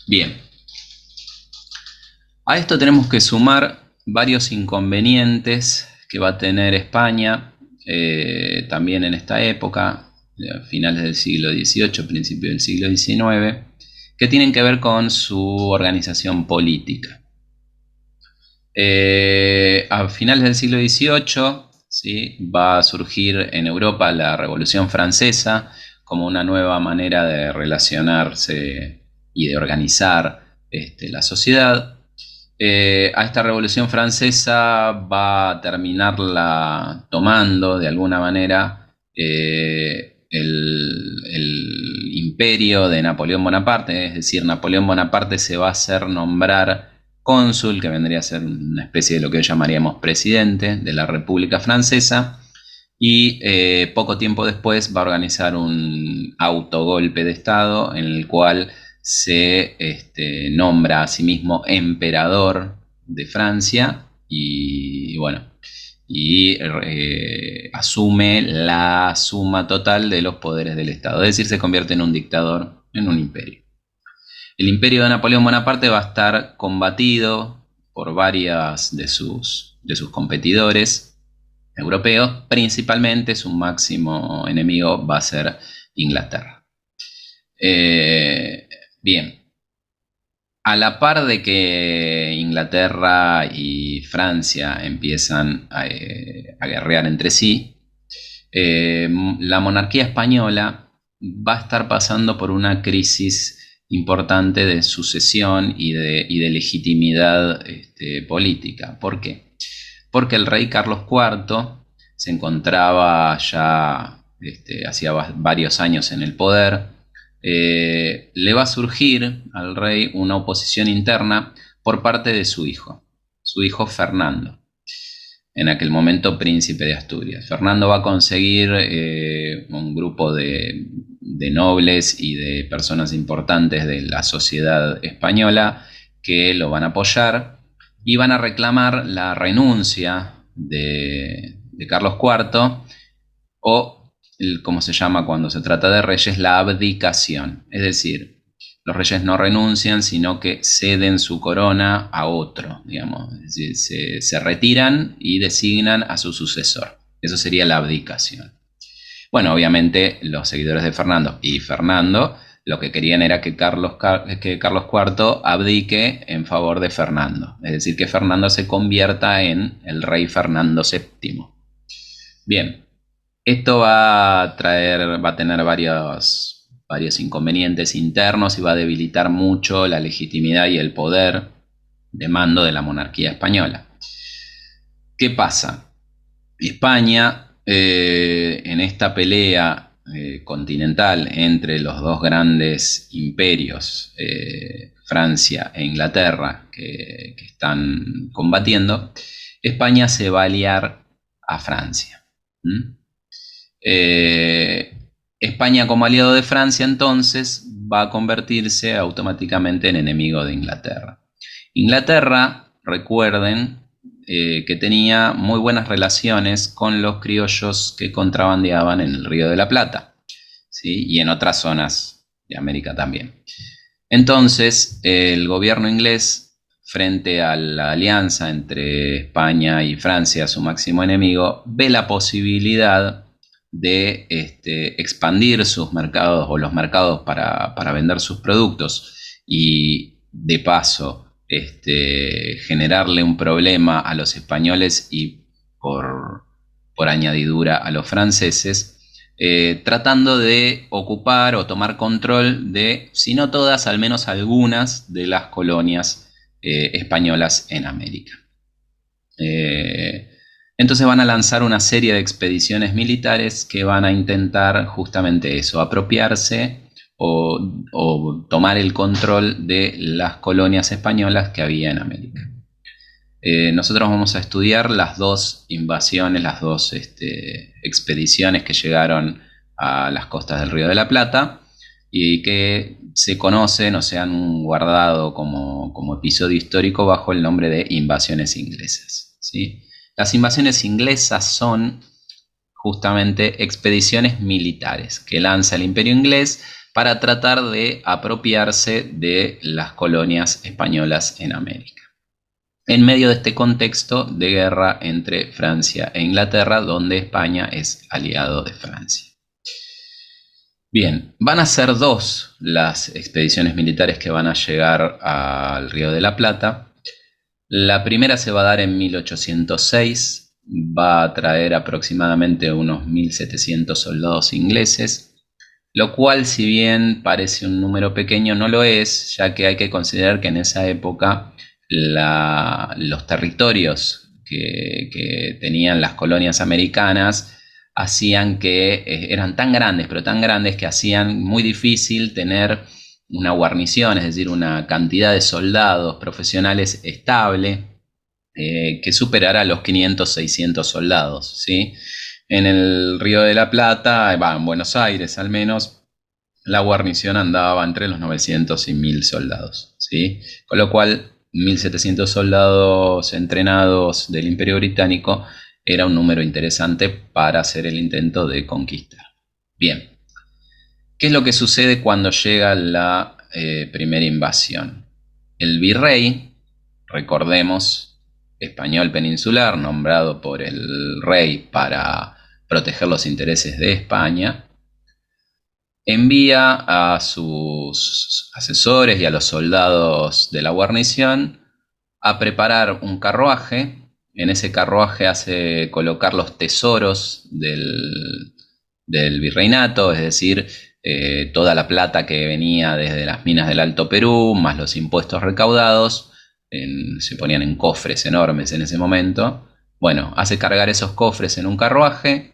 Bien, a esto tenemos que sumar varios inconvenientes que va a tener España también en esta época, finales del siglo XVIII, principios del siglo XIX, que tienen que ver con su organización política. A finales del siglo XVIII, ¿sí?, va a surgir en Europa la Revolución Francesa como una nueva manera de relacionarse y de organizar la sociedad. A esta Revolución Francesa va a terminarla tomando de alguna manera el imperio de Napoleón Bonaparte, es decir, Napoleón Bonaparte se va a hacer nombrar cónsul, que vendría a ser una especie de lo que hoy llamaríamos presidente de la República Francesa, y poco tiempo después va a organizar un autogolpe de Estado en el cual se nombra a sí mismo emperador de Francia y bueno, y asume la suma total de los poderes del Estado, es decir, se convierte en un dictador, en un imperio. El imperio de Napoleón Bonaparte va a estar combatido por varias de sus competidores europeos, principalmente su máximo enemigo va a ser Inglaterra. Bien, a la par de que Inglaterra y Francia empiezan a guerrear entre sí, la monarquía española va a estar pasando por una crisis importante de sucesión y de legitimidad política. ¿Por qué? Porque el rey Carlos IV se encontraba ya hacía varios años en el poder. Le va a surgir al rey una oposición interna por parte de su hijo Fernando, en aquel momento príncipe de Asturias. Fernando va a conseguir un grupo de nobles y de personas importantes de la sociedad española que lo van a apoyar y van a reclamar la renuncia de Carlos IV, o como se llama cuando se trata de reyes, la abdicación. Es decir, los reyes no renuncian, sino que ceden su corona a otro, digamos. Es decir, se retiran y designan a su sucesor. Eso sería la abdicación. Bueno, obviamente los seguidores de Fernando y Fernando lo que querían era que Carlos IV abdique en favor de Fernando. Es decir, que Fernando se convierta en el rey Fernando VII. Bien, esto va a tener varios inconvenientes internos y va a debilitar mucho la legitimidad y el poder de mando de la monarquía española. ¿Qué pasa? España, en esta pelea continental entre los dos grandes imperios, Francia e Inglaterra, que están combatiendo, España se va a aliar a Francia. España, como aliado de Francia, entonces va a convertirse automáticamente en enemigo de Inglaterra. Inglaterra, recuerden, que tenía muy buenas relaciones con los criollos que contrabandeaban en el Río de la Plata, ¿sí?, y en otras zonas de América también. Entonces, el gobierno inglés, frente a la alianza entre España y Francia, su máximo enemigo, ve la posibilidad de expandir sus mercados o los mercados para vender sus productos y de paso generarle un problema a los españoles y por añadidura a los franceses, tratando de ocupar o tomar control de, si no todas, al menos algunas de las colonias españolas en América. Entonces van a lanzar una serie de expediciones militares que van a intentar justamente eso, apropiarse o tomar el control de las colonias españolas que había en América. Nosotros vamos a estudiar las dos invasiones, las dos expediciones que llegaron a las costas del Río de la Plata y que se conocen o se han guardado como episodio histórico bajo el nombre de invasiones inglesas, ¿sí? Las invasiones inglesas son justamente expediciones militares que lanza el Imperio inglés para tratar de apropiarse de las colonias españolas en América. En medio de este contexto de guerra entre Francia e Inglaterra, donde España es aliado de Francia. Bien, van a ser dos las expediciones militares que van a llegar al Río de la Plata. La primera se va a dar en 1806, va a traer aproximadamente unos 1.700 soldados ingleses, lo cual, si bien parece un número pequeño, no lo es, ya que hay que considerar que en esa época los territorios que tenían las colonias americanas hacían que eran tan grandes, pero tan grandes que hacían muy difícil tener una guarnición, es decir, una cantidad de soldados profesionales estable que superara los 500, 600 soldados, ¿sí? En el Río de la Plata, en Buenos Aires al menos, la guarnición andaba entre los 900 y 1.000 soldados, ¿sí? Con lo cual, 1.700 soldados entrenados del Imperio Británico era un número interesante para hacer el intento de conquistar. Bien, ¿qué es lo que sucede cuando llega la primera invasión? El virrey, recordemos, español peninsular, nombrado por el rey para proteger los intereses de España, envía a sus asesores y a los soldados de la guarnición a preparar un carruaje. En ese carruaje hace colocar los tesoros del virreinato, es decir, toda la plata que venía desde las minas del Alto Perú, más los impuestos recaudados, se ponían en cofres enormes en ese momento. Bueno, hace cargar esos cofres en un carruaje,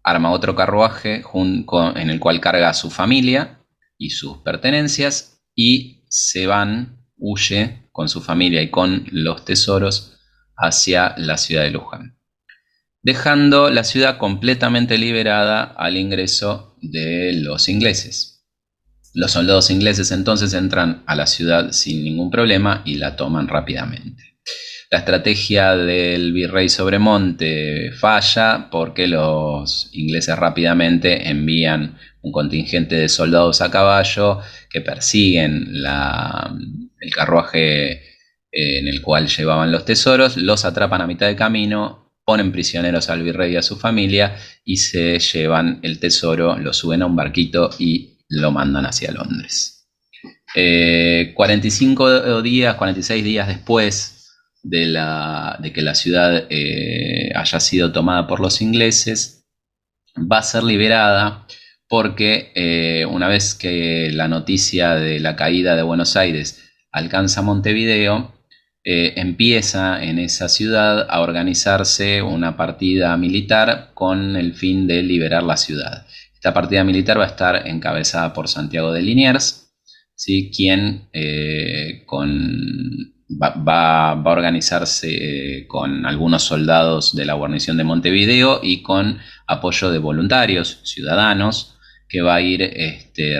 arma otro carruaje en el cual carga a su familia y sus pertenencias y huye con su familia y con los tesoros hacia la ciudad de Luján, dejando la ciudad completamente liberada al ingreso de los ingleses. Los soldados ingleses entonces entran a la ciudad sin ningún problema y la toman rápidamente. La estrategia del virrey Sobremonte falla porque los ingleses rápidamente envían un contingente de soldados a caballo que persiguen el carruaje en el cual llevaban los tesoros, los atrapan a mitad de camino, ponen prisioneros al virrey y a su familia y se llevan el tesoro, lo suben a un barquito y lo mandan hacia Londres. 45 días, 46 días después de que la ciudad haya sido tomada por los ingleses, va a ser liberada porque una vez que la noticia de la caída de Buenos Aires alcanza Montevideo, empieza en esa ciudad a organizarse una partida militar con el fin de liberar la ciudad. Esta partida militar va a estar encabezada por Santiago de Liniers, ¿sí? Quien va a organizarse con algunos soldados de la guarnición de Montevideo y con apoyo de voluntarios ciudadanos que va a ir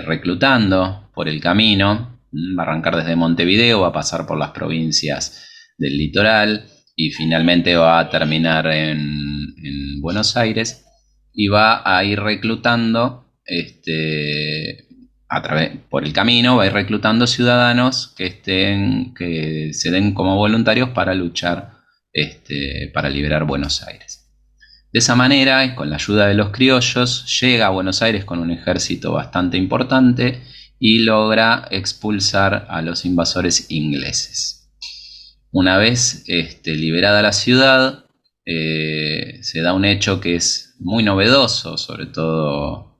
reclutando por el camino. Va a arrancar desde Montevideo, va a pasar por las provincias del litoral y finalmente va a terminar en Buenos Aires y va a ir reclutando por el camino, va a ir reclutando ciudadanos que se den como voluntarios para luchar para liberar Buenos Aires. De esa manera, con la ayuda de los criollos, llega a Buenos Aires con un ejército bastante importante y logra expulsar a los invasores ingleses. Una vez liberada la ciudad, se da un hecho que es muy novedoso, sobre todo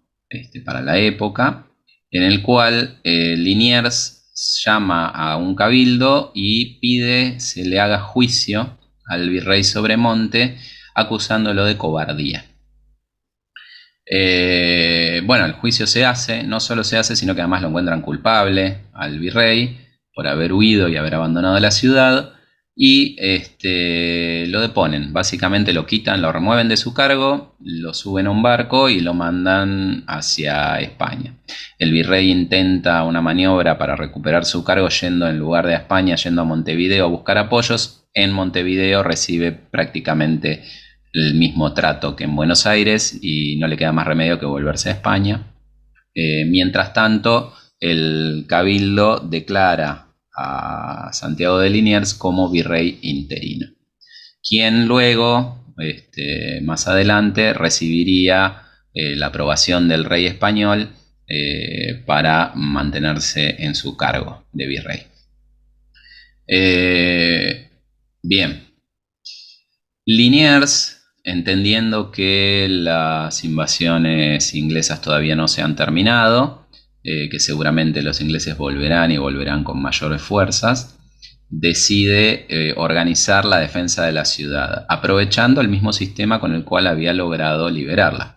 para la época, en el cual Liniers llama a un cabildo y pide se le haga juicio al virrey Sobremonte acusándolo de cobardía. El juicio se hace, no solo se hace, sino que además lo encuentran culpable al virrey por haber huido y haber abandonado la ciudad y lo deponen. Básicamente lo quitan, lo remueven de su cargo, lo suben a un barco y lo mandan hacia España. El virrey intenta una maniobra para recuperar su cargo yendo, en lugar de a España, yendo a Montevideo a buscar apoyos. En Montevideo recibe prácticamente el mismo trato que en Buenos Aires y no le queda más remedio que volverse a España. Mientras tanto, el cabildo declara a Santiago de Liniers como virrey interino, quien luego, más adelante, recibiría la aprobación del rey español para mantenerse en su cargo de virrey. Bien, Liniers, entendiendo que las invasiones inglesas todavía no se han terminado, que seguramente los ingleses volverán y volverán con mayores fuerzas, decide organizar la defensa de la ciudad, aprovechando el mismo sistema con el cual había logrado liberarla.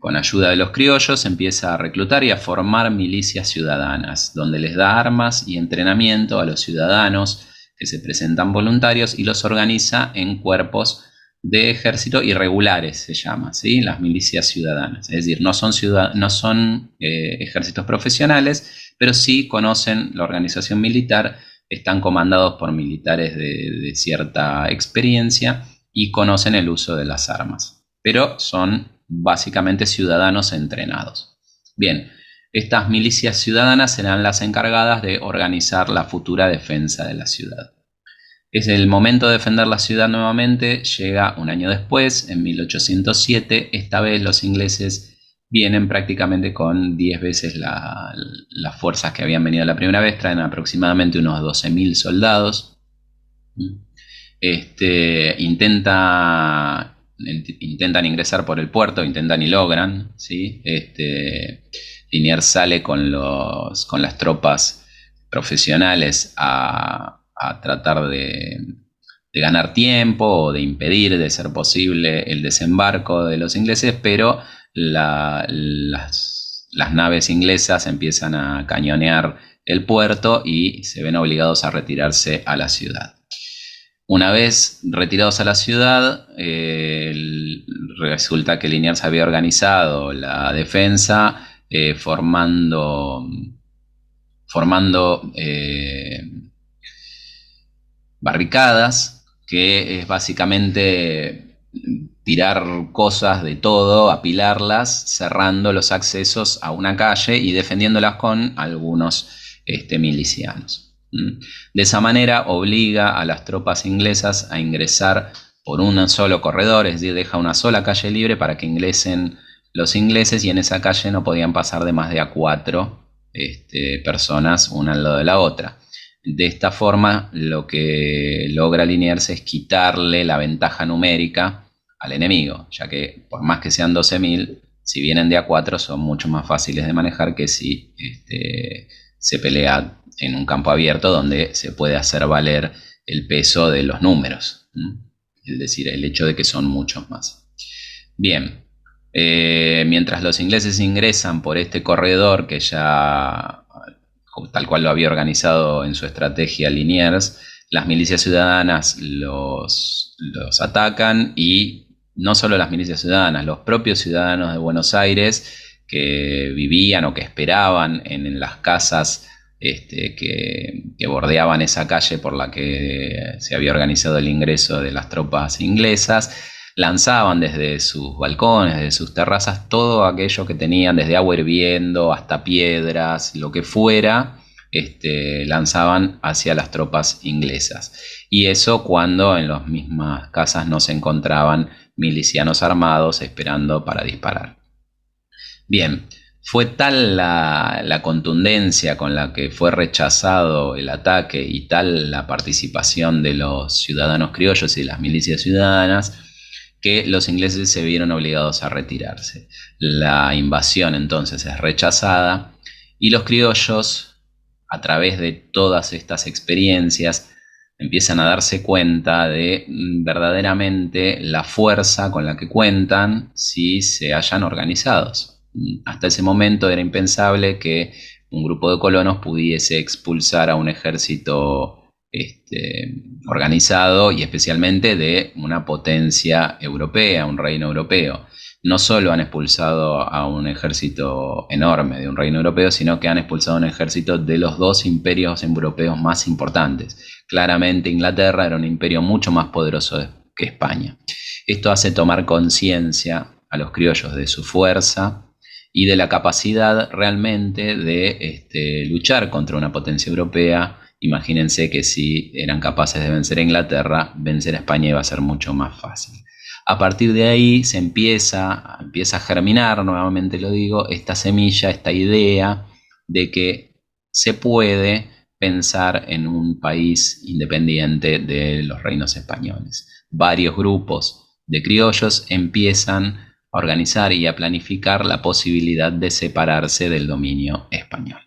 Con ayuda de los criollos empieza a reclutar y a formar milicias ciudadanas, donde les da armas y entrenamiento a los ciudadanos que se presentan voluntarios y los organiza en cuerpos de ejército irregulares, se llama, ¿sí? Las milicias ciudadanas. Es decir, no son ejércitos profesionales, pero sí conocen la organización militar, están comandados por militares de cierta experiencia y conocen el uso de las armas, pero son básicamente ciudadanos entrenados. Bien, estas milicias ciudadanas serán las encargadas de organizar la futura defensa de la ciudad. Es el momento de defender la ciudad nuevamente, llega un año después, en 1807. Esta vez los ingleses vienen prácticamente con 10 veces las fuerzas que habían venido la primera vez, traen aproximadamente unos 12.000 soldados. Intentan ingresar por el puerto, intentan y logran, ¿sí? Liniers sale con las tropas profesionales a tratar de ganar tiempo o de impedir, de ser posible, el desembarco de los ingleses, pero las naves inglesas empiezan a cañonear el puerto y se ven obligados a retirarse a la ciudad. Una vez retirados a la ciudad, resulta que Liniers había organizado la defensa formando barricadas, que es básicamente tirar cosas de todo, apilarlas, cerrando los accesos a una calle y defendiéndolas con algunos milicianos. De esa manera obliga a las tropas inglesas a ingresar por un solo corredor, es decir, deja una sola calle libre para que ingresen los ingleses, y en esa calle no podían pasar de más de a 4 personas una al lado de la otra. De esta forma, lo que logra Liniers es quitarle la ventaja numérica al enemigo, ya que por más que sean 12.000, si vienen de a 4 son mucho más fáciles de manejar que si se pelea en un campo abierto, donde se puede hacer valer el peso de los números, es decir, el hecho de que son muchos más. Bien, mientras los ingleses ingresan por este corredor que ya, tal cual lo había organizado en su estrategia Liniers, las milicias ciudadanas los atacan, y no solo las milicias ciudadanas, los propios ciudadanos de Buenos Aires que vivían o que esperaban en las casas que bordeaban esa calle por la que se había organizado el ingreso de las tropas inglesas, lanzaban desde sus balcones, desde sus terrazas, todo aquello que tenían, desde agua hirviendo hasta piedras, lo que fuera, lanzaban hacia las tropas inglesas. Y eso cuando en las mismas casas no se encontraban milicianos armados esperando para disparar. Bien, fue tal la contundencia con la que fue rechazado el ataque y tal la participación de los ciudadanos criollos y las milicias ciudadanas, que los ingleses se vieron obligados a retirarse. La invasión entonces es rechazada, y los criollos, a través de todas estas experiencias, empiezan a darse cuenta de verdaderamente la fuerza con la que cuentan si se hallan organizados. Hasta ese momento era impensable que un grupo de colonos pudiese expulsar a un ejército organizado, y especialmente de una potencia europea, un reino europeo. No solo han expulsado a un ejército enorme de un reino europeo, sino que han expulsado a un ejército de los dos imperios europeos más importantes. Claramente Inglaterra era un imperio mucho más poderoso que España. Esto hace tomar conciencia a los criollos de su fuerza y de la capacidad realmente de luchar contra una potencia europea. Imagínense que si eran capaces de vencer a Inglaterra, vencer a España iba a ser mucho más fácil. A partir de ahí se empieza a germinar, nuevamente lo digo, esta semilla, esta idea de que se puede pensar en un país independiente de los reinos españoles. Varios grupos de criollos empiezan a organizar y a planificar la posibilidad de separarse del dominio español.